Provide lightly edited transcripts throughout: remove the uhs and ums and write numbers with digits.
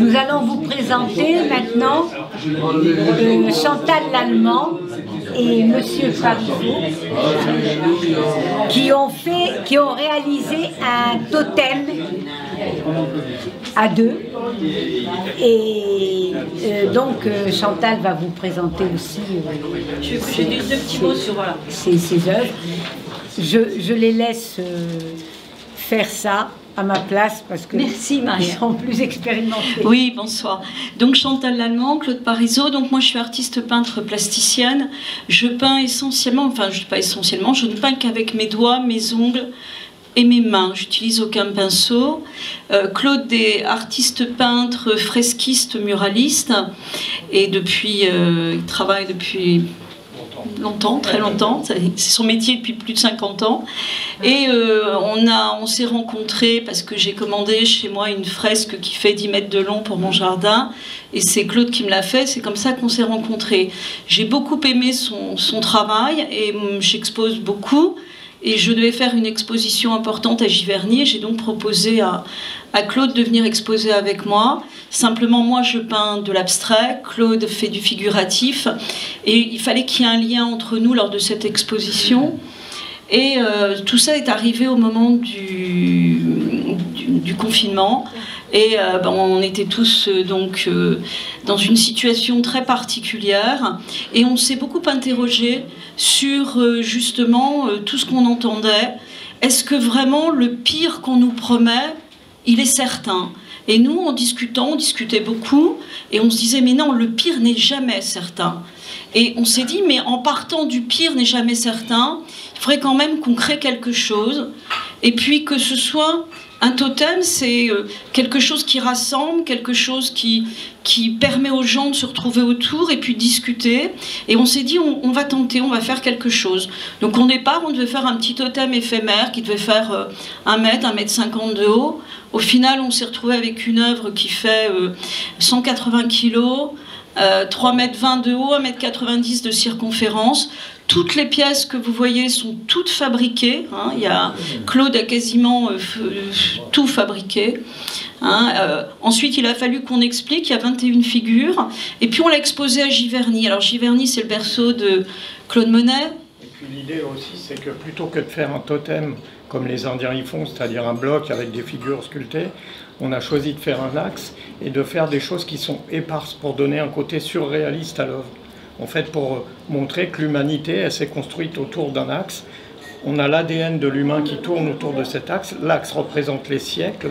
Nous allons vous présenter maintenant Chantal Lallemand et Monsieur Parizeau qui ont réalisé un totem à deux. Et donc Chantal va vous présenter aussi j'ai dit deux petits mots sur ses œuvres. Je les laisse faire ça à ma place parce que merci Marie, ils sont plus expérimentés. Oui, bonsoir. Donc Chantal Lallemand, Claude Parizeau. Donc moi je suis artiste peintre plasticienne. Je peins essentiellement, enfin je ne pas essentiellement, je ne peins qu'avec mes doigts, mes ongles et mes mains. J'utilise aucun pinceau. Claude est artiste peintre, fresquiste, muraliste et depuis il travaille depuis longtemps, très longtemps, c'est son métier depuis plus de 50 ans. Et on s'est rencontrés parce que j'ai commandé chez moi une fresque qui fait 10 mètres de long pour mon jardin, et c'est Claude qui me l'a fait, c'est comme ça qu'on s'est rencontrés. J'ai beaucoup aimé son travail, et j'expose beaucoup, et je devais faire une exposition importante à Giverny, et j'ai donc proposé à Claude de venir exposer avec moi. Simplement, moi, je peins de l'abstrait, Claude fait du figuratif, et il fallait qu'il y ait un lien entre nous lors de cette exposition. Et tout ça est arrivé au moment du confinement, et on était tous dans une situation très particulière, et on s'est beaucoup interrogé sur justement tout ce qu'on entendait. Est-ce que vraiment le pire qu'on nous promet, il est certain? Et nous, en discutant, on discutait beaucoup, et on se disait, mais non, le pire n'est jamais certain. Et on s'est dit, mais en partant du pire n'est jamais certain, il faudrait quand même qu'on crée quelque chose, et puis que ce soit un totem, c'est quelque chose qui rassemble, quelque chose qui permet aux gens de se retrouver autour et puis discuter. Et on s'est dit, on va tenter, on va faire quelque chose. Donc au départ, on devait faire un petit totem éphémère qui devait faire 1 mètre, 1 mètre 50 de haut. Au final, on s'est retrouvé avec une œuvre qui fait 180 kilos, 3 mètres 20 de haut, 1 mètre 90 de circonférence. Toutes les pièces que vous voyez sont toutes fabriquées. Hein. Claude a quasiment tout fabriqué. Hein. Ensuite, il a fallu qu'on explique. Il y a 21 figures. Et puis, on l'a exposé à Giverny. Alors, Giverny, c'est le berceau de Claude Monet. Et puis, l'idée aussi, c'est que plutôt que de faire un totem comme les Indiens y font, c'est-à-dire un bloc avec des figures sculptées, on a choisi de faire un axe et de faire des choses qui sont éparses pour donner un côté surréaliste à l'œuvre. En fait, pour montrer que l'humanité, elle s'est construite autour d'un axe. On a l'ADN de l'humain qui tourne autour de cet axe. L'axe représente les siècles.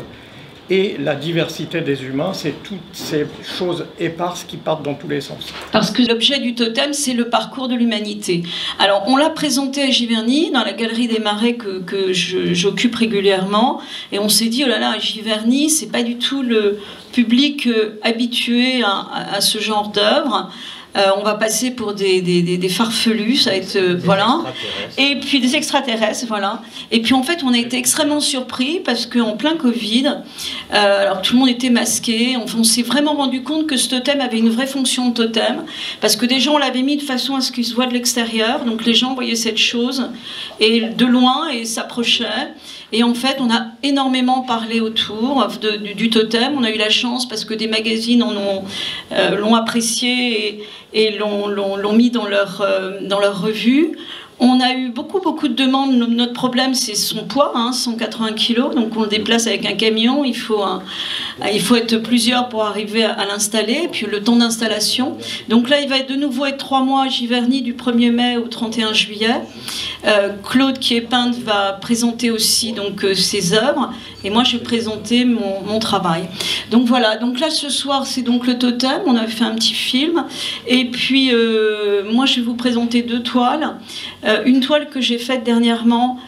Et la diversité des humains, c'est toutes ces choses éparses qui partent dans tous les sens. Parce que l'objet du totem, c'est le parcours de l'humanité. Alors, on l'a présenté à Giverny, dans la Galerie des Marais que j'occupe régulièrement. Et on s'est dit, oh là là, à Giverny, c'est pas du tout le public habitué à ce genre d'œuvre. On va passer pour des farfelus, ça va être voilà, et puis des extraterrestres, voilà. Et puis en fait, on a été extrêmement surpris parce qu'en plein Covid, alors tout le monde était masqué. On s'est vraiment rendu compte que ce totem avait une vraie fonction de totem, parce que déjà on l'avait mis de façon à ce qu'il se voit de l'extérieur, donc les gens voyaient cette chose et de loin et s'approchaient. Et en fait, on a énormément parlé autour du totem. On a eu la chance parce que des magazines l'ont apprécié et l'ont mis dans leur revue. On a eu beaucoup de demandes. Notre problème, c'est son poids, 180 kg. Donc on le déplace avec un camion. Il faut être plusieurs pour arriver à l'installer. Et puis le temps d'installation. Donc là, il va de nouveau être 3 mois à Giverny, du 1er mai au 31 juillet. Claude, qui est peintre, va présenter aussi donc, ses œuvres. Et moi, je vais présenter mon travail. Donc voilà. Donc là, ce soir, c'est donc le totem. On a fait un petit film. Et puis, moi, je vais vous présenter 2 toiles. Une toile que j'ai faite dernièrement,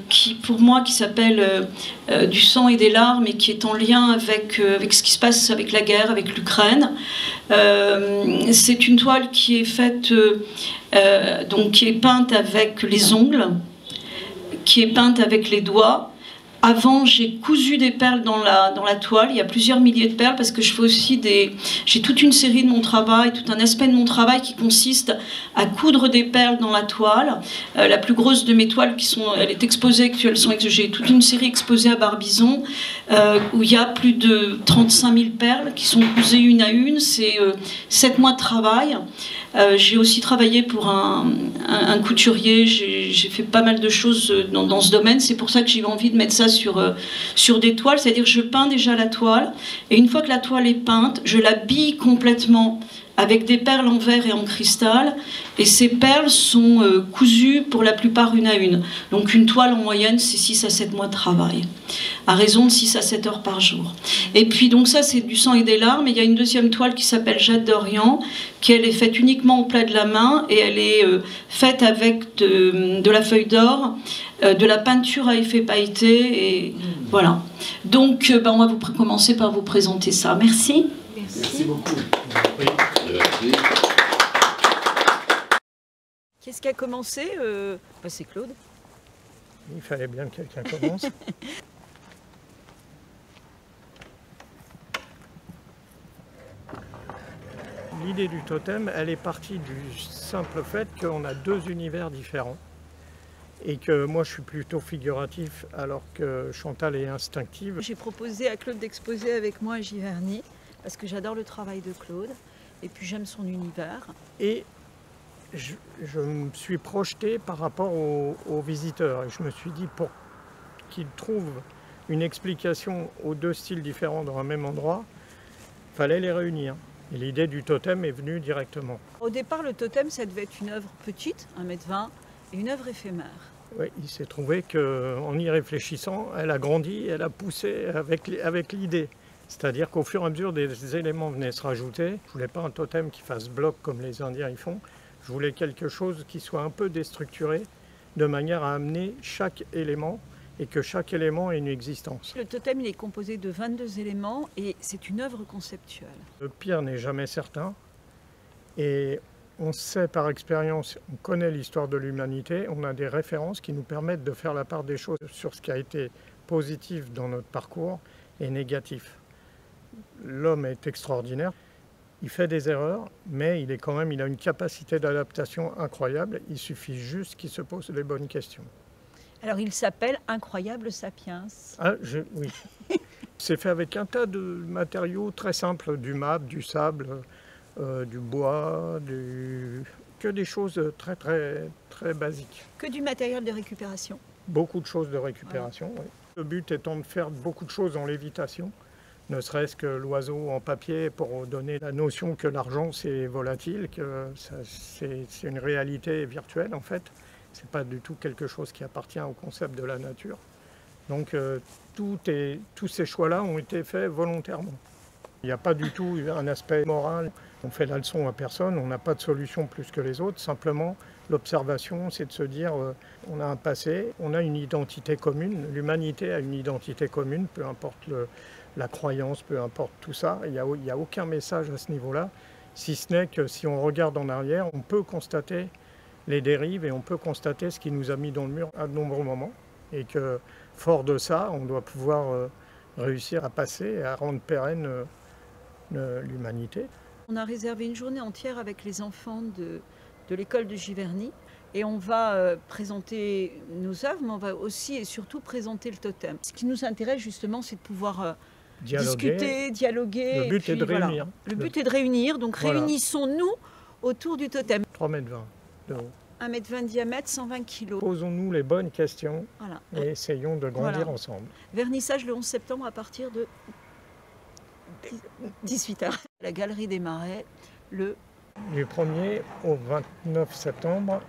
qui pour moi qui s'appelle Du sang et des larmes, et qui est en lien avec ce qui se passe avec la guerre, avec l'Ukraine. C'est une toile qui est faite, donc qui est peinte avec les ongles, qui est peinte avec les doigts, Avant, j'ai cousu des perles dans la toile. Il y a plusieurs milliers de perles parce que je fais aussi j'ai toute une série de mon travail, tout un aspect de mon travail qui consiste à coudre des perles dans la toile. La plus grosse de mes toiles, elle est exposée, j'ai toute une série exposée à Barbizon où il y a plus de 35 000 perles qui sont cousées une à une. C'est 7 mois de travail. J'ai aussi travaillé pour un couturier, j'ai fait pas mal de choses dans ce domaine, c'est pour ça que j'ai eu envie de mettre ça sur des toiles, c'est-à-dire je peins déjà la toile, et une fois que la toile est peinte, je l'habille complètement avec des perles en verre et en cristal, et ces perles sont cousues pour la plupart une à une. Donc une toile en moyenne, c'est 6 à 7 mois de travail, à raison de 6 à 7 heures par jour. Et puis donc ça, c'est du sang et des larmes. Et il y a une deuxième toile qui s'appelle Jade d'Orient, qui elle est faite uniquement au plat de la main, et elle est faite avec de la feuille d'or, de la peinture à effet pailleté, et voilà. Donc on va commencer par vous présenter ça. Merci. Merci beaucoup. Oui. Merci. Qu'est-ce qui a commencé c'est Claude. Il fallait bien que quelqu'un commence. L'idée du totem, elle est partie du simple fait qu'on a 2 univers différents. Et que moi je suis plutôt figuratif alors que Chantal est instinctive. J'ai proposé à Claude d'exposer avec moi à Giverny parce que j'adore le travail de Claude et puis j'aime son univers. Et je me suis projeté par rapport aux visiteurs et je me suis dit pour qu'ils trouvent une explication aux 2 styles différents dans un même endroit, il fallait les réunir. Et l'idée du totem est venue directement. Au départ, le totem, ça devait être une œuvre petite, 1,20 m, et une œuvre éphémère. Oui, il s'est trouvé qu'en y réfléchissant, elle a grandi, elle a poussé avec l'idée. C'est-à-dire qu'au fur et à mesure, des éléments venaient se rajouter. Je ne voulais pas un totem qui fasse bloc comme les Indiens y font. Je voulais quelque chose qui soit un peu déstructuré, de manière à amener chaque élément et que chaque élément ait une existence. Le totem, il est composé de 22 éléments et c'est une œuvre conceptuelle. Le pire n'est jamais certain. Et on sait par expérience, on connaît l'histoire de l'humanité, on a des références qui nous permettent de faire la part des choses sur ce qui a été positif dans notre parcours et négatif. L'homme est extraordinaire, il fait des erreurs, mais il a une capacité d'adaptation incroyable, il suffit juste qu'il se pose les bonnes questions. Alors il s'appelle Incroyable Sapiens. Ah, oui. C'est fait avec un tas de matériaux très simples, du marbre, du sable, du bois, que des choses très très très basiques. Que du matériel de récupération. Beaucoup de choses de récupération, oui. Le but étant de faire beaucoup de choses en lévitation, ne serait-ce que l'oiseau en papier pour donner la notion que l'argent c'est volatile, que c'est une réalité virtuelle en fait. C'est pas du tout quelque chose qui appartient au concept de la nature. Donc tous ces choix-là ont été faits volontairement. Il n'y a pas du tout un aspect moral. On fait la leçon à personne, on n'a pas de solution plus que les autres. Simplement, l'observation, c'est de se dire on a un passé, on a une identité commune. L'humanité a une identité commune, peu importe la croyance, peu importe tout ça. Il n'y a aucun message à ce niveau-là, si ce n'est que si on regarde en arrière, on peut constater les dérives et on peut constater ce qui nous a mis dans le mur à de nombreux moments. Et que, fort de ça, on doit pouvoir réussir à passer et à rendre pérenne l'humanité. On a réservé une journée entière avec les enfants de l'école de Giverny et on va présenter nos œuvres, mais on va aussi et surtout présenter le totem. Ce qui nous intéresse justement, c'est de pouvoir discuter, dialoguer. Le but est de réunir. Voilà. Le but est de réunir, donc voilà. Réunissons-nous autour du totem. 3,20 m de haut. 1,20 m de diamètre, 120 kg. Posons-nous les bonnes questions voilà. Et essayons de grandir ensemble. Vernissage le 11 septembre à partir de 18h. La Galerie des Marais, du 1er au 29 septembre.